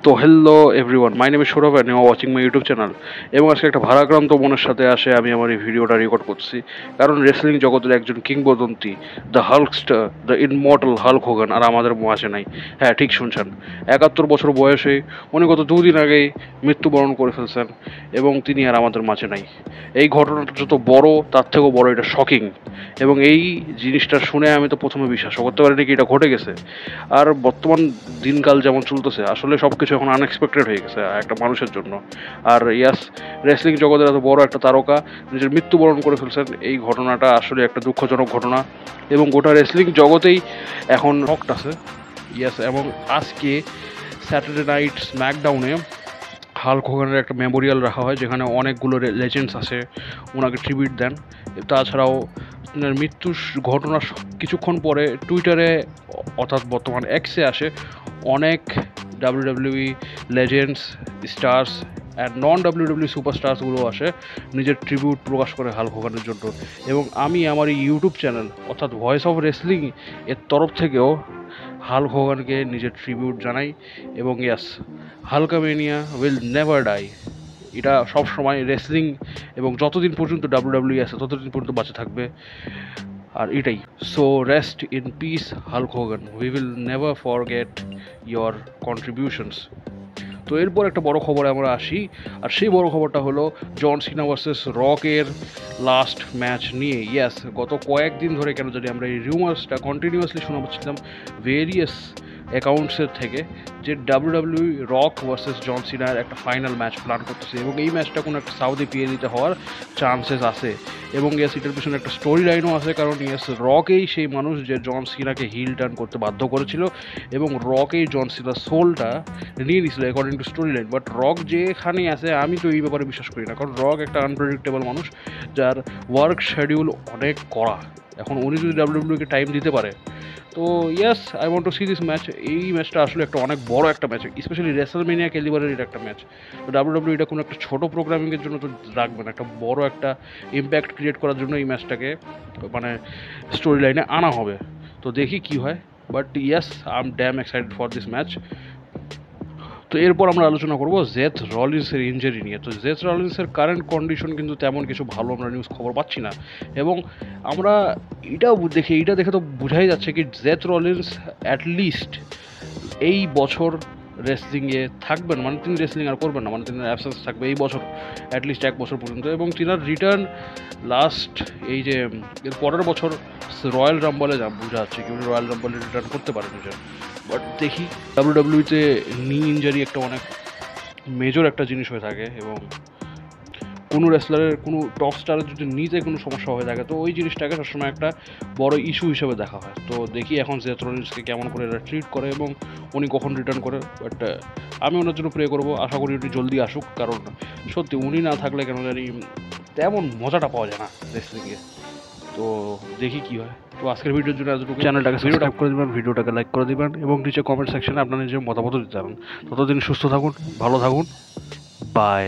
তো hello everyone, my name is Saurav and you are watching my YouTube channel. এবং আজকে একটা ভারাক্রান্ত মনের সাথে আসে আমি আমার এই ভিডিওটা রেকর্ড করছি, কারণ রেসলিং জগতের একজন কিংবদন্তি, দ্য হাল্কস্টার, দ্য ইনমর্টাল হাল্ক হোগান আর আমাদের মাঝে নাই। হ্যাঁ, ঠিক শুনছেন, 71 বছর বয়সে উনি গত দুদিন আগেই মৃত্যুবরণ করে ফেলছেন এবং তিনি আর আমাদের মাঝে নাই। এই ঘটনাটা যত বড় তার থেকেও বড় এটা শকিং, এবং এই জিনিসটা শুনে আমি তো প্রথমে বিশ্বাস করতে পারিনি কি এটা ঘটে গেছে। আর বর্তমান দিনকাল যেমন চলতেছে, আসলে সব কিছু এখন আনএক্সপেক্টেড হয়ে গেছে একটা মানুষের জন্য। আর ইয়াস, রেসলিং জগতের এত বড় একটা তারকা নিজের মৃত্যুবরণ করে ফেলছেন, এই ঘটনাটা আসলে একটা দুঃখজনক ঘটনা এবং গোটা রেসলিং জগতেই এখন শকড আছে। ইয়াস, এবং আজকে স্যাটারডে নাইট স্ম্যাকডাউনে হাল্ক হোগানের একটা মেমোরিয়াল রাখা হয়, যেখানে অনেকগুলো লেজেন্ডস আছে ওনাকে ট্রিবিউট দেন। তাছাড়াও মৃত্যুর ঘটনার কিছুক্ষণ পরে টুইটারে, অর্থাৎ বর্তমান এক্সে আসে অনেক WWE legends, stars and non WWE সুপারস্টার্সগুলো আসে নিজের ট্রিবিউট প্রকাশ করে হাল্ক হোগানের জন্য। এবং আমি আমার এই ইউটিউব চ্যানেল অর্থাৎ ভয়েস অফ রেসলিং এর তরফ থেকেও হাল্ক হোগানকে নিজের ট্রিবিউট জানাই। এবং ইয়াস, হাল্কামেনিয়া উইল নেভার ডাই, এটা সবসময় রেসলিং এবং যতদিন পর্যন্ত ডাব্লিউডাব্লিউ আছে ততদিন পর্যন্ত বাঁচে থাকবে। আর এটাই, so rest in peace Hulk Hogan, we will never forget your contributions. তো এরপর একটা বড় খবরে আমরা আসি, আর সেই বড় খবরটা হলো জন সিনা ভার্সেস রকের লাস্ট ম্যাচ নিয়ে। ইয়াস, গত কয়েকদিন ধরে কেন জানি আমরা এই রিউমার্সটা কন্টিনিউয়াসলি শোনা পাচ্ছিলাম ভেরিয়াস অ্যাকাউন্টসের থেকে, যে ডাব্লিউডাব্লিউ রক ভার্সেস জন সিনার একটা ফাইনাল ম্যাচ প্ল্যান করতেছে, এবং এই ম্যাচটা কোনো একটা সাউদি পিএলিতে হওয়ার চান্সেস আছে। এবং ইয়াস, এটার পিছনে একটা স্টোরি লাইনও আছে, কারণ ইয়াস, রকেই সেই মানুষ যে জন সিনাকে হিল টার্ন করতে বাধ্য করেছিল, এবং রকেই জন সিনার সোলটা নিয়ে নিয়েছিল according to story line. But rock যেখানেই আছে আমি তো এই ব্যাপারে বিশ্বাস করি না, কারণ রক একটা আনপ্রেডিক্টেবল মানুষ, যার ওয়ার্ক শিডিউল অনেক কড়া। এখন উনি যদি ডাব্লিউডাব্লিউকে টাইম দিতে পারে, তো yes, I want to see this match. এই ম্যাচটা আসলে একটা অনেক বড় একটা ম্যাচ, স্পেশালি রেসলমেনিয়া ক্যালিবারের এটা একটা ম্যাচ। তো ডাব্লিউডাব্লিউ এটা কোনো একটা ছোটো প্রোগ্রামিংয়ের জন্য তো রাখবে না, একটা বড় একটা ইম্প্যাক্ট ক্রিয়েট করার জন্য এই ম্যাচটাকে মানে স্টোরি লাইনে আনা হবে। তো দেখি কি হয়, but yes, I am damn excited for this match. তো এরপর আমরা আলোচনা করবো জেথ রলিন্সের ইনজারি নিয়ে। তো জেথ রলিন্সের কারেন্ট কন্ডিশন কিন্তু তেমন কিছু ভালো আমরা নিউজ খবর পাচ্ছি না, এবং আমরা এটা দেখে তো বোঝাই যাচ্ছে কি জেথ রলিন্স অ্যাটলিস্ট এই বছর রেসলিংয়ে থাকবেন, মানে তিনি রেসলিং আর করবেন না, মানে তিনি অ্যাবসেন্স থাকবে এই বছর অ্যাটলিস্ট 1 বছর পর্যন্ত। এবং তিনার রিটার্ন লাস্ট এই যে এর পরের বছর রয়্যাল রাম্বলে বোঝা যাচ্ছে কি উনি রয়্যাল রাম্বলে রিটার্ন করতে পারেন নিজের। বাট দেখি, ডাব্লিউডাব্লিউতে নি ইঞ্জারি একটা অনেক মেজর একটা জিনিস হয়ে থাকে, এবং কোনো রেসলারের, কোনো টপ স্টারের যদি নিতে কোনো সমস্যা হয়ে থাকে, তো ওই জিনিসটাকে সবসময় একটা বড় ইস্যু হিসেবে দেখা হয়। তো দেখি এখন জেথ রলিন্সকে কেমন করে এরা ট্রিট করে এবং উনি কখন রিটার্ন করে। বাট আমি ওনার জন্য প্রে করবো, আশা করি উনি জলদি আসুক, কারণ সত্যি উনি না থাকলে কেন জানি তেমন মজাটা পাওয়া যায় না রেসলিংয়ে। তো দেখি কী হয়। তো আজকের ভিডিওর জন্য এতটুকু, চ্যানেলটাকে সাবস্ক্রাইব করে দেবেন, ভিডিওটাকে লাইক করে দেবেন, এবং নিচে কমেন্ট সেকশনে আপনার নিজের মতামত দিতে পারেন। ততদিন সুস্থ থাকুন, ভালো থাকুন, বাই।